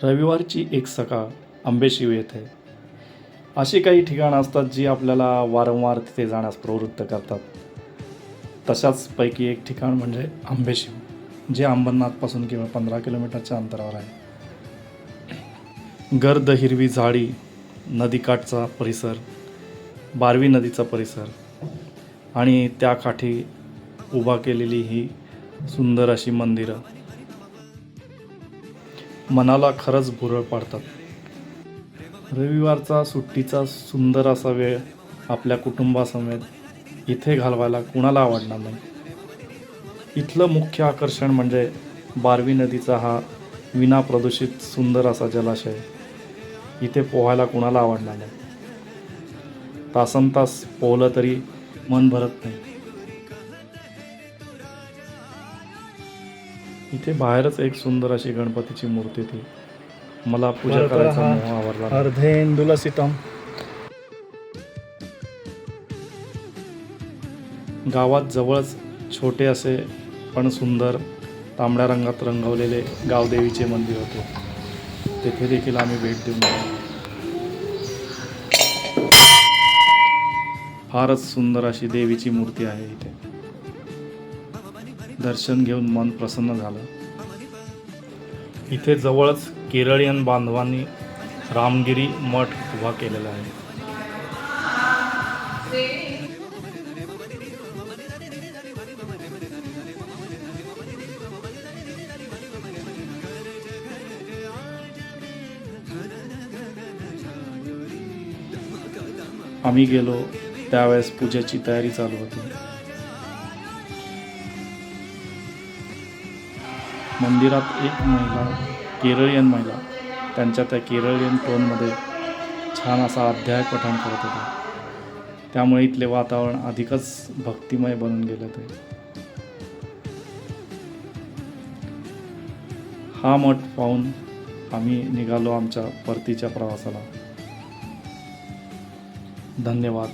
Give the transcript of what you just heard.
रविवारची एक सकाळ आंबेशिव येथे. अशी काही ठिकाणं असतात जी आपल्याला वारंवार तिथे जाण्यास प्रवृत्त करतात. तशाच पैकी एक ठिकाण म्हणजे आंबेशिव, जे अंबरनाथपासून केवळ 15 किलोमीटरच्या अंतरावर आहे. गर्द हिरवी झाडी, नदीकाठचा परिसर, बारवी नदीचा परिसर आणि त्या काठी उभा केलेली ही सुंदर अशी मंदिरं मनाला खरंच भुरळ पाडतात. रविवारचा सुट्टीचा सुंदर असा वेळ आपल्या कुटुंबासमेत इथे घालवायला कुणाला आवडणार नाही. इथलं मुख्य आकर्षण म्हणजे बारवी नदीचा हा विनाप्रदूषित सुंदर असा जलाशय. इथे पोहायला कुणाला आवडणार नाही. तासनतास पोहलं तरी मन भरत नाही. इथे बाहेरच एक सुंदर अशी गणपतीची मूर्ती ती मला पूजा करायचा मोह आवरला. अर्धेंदुलसितम. गावात जवळच छोटे असे पण सुंदर तांबड्या रंगात रंगवलेले गावदेवीचे मंदिर होते. तेथे देखील आम्ही भेट देऊन आलो. फारच सुंदर अशी देवीची मूर्ती आहे इथे. दर्शन घेऊन मन प्रसन्न झालं. इथे जवळच केरळियन बांधवांनी रामगिरी मठ उभा केलेला आहे. आम्ही गेलो त्यावेळेस पूजेची तयारी चालू होती. मंदिरात एक महिला, केरळियन महिला, त्यांच्या त्या केरळियन टोनमध्ये छान असा अध्याय पठण करत होते. त्यामुळे इथले वातावरण अधिकच भक्तिमय बनून गेले होते. हा मठ पाहून आम्ही निघालो आमच्या परतीच्या प्रवासाला. धन्यवाद.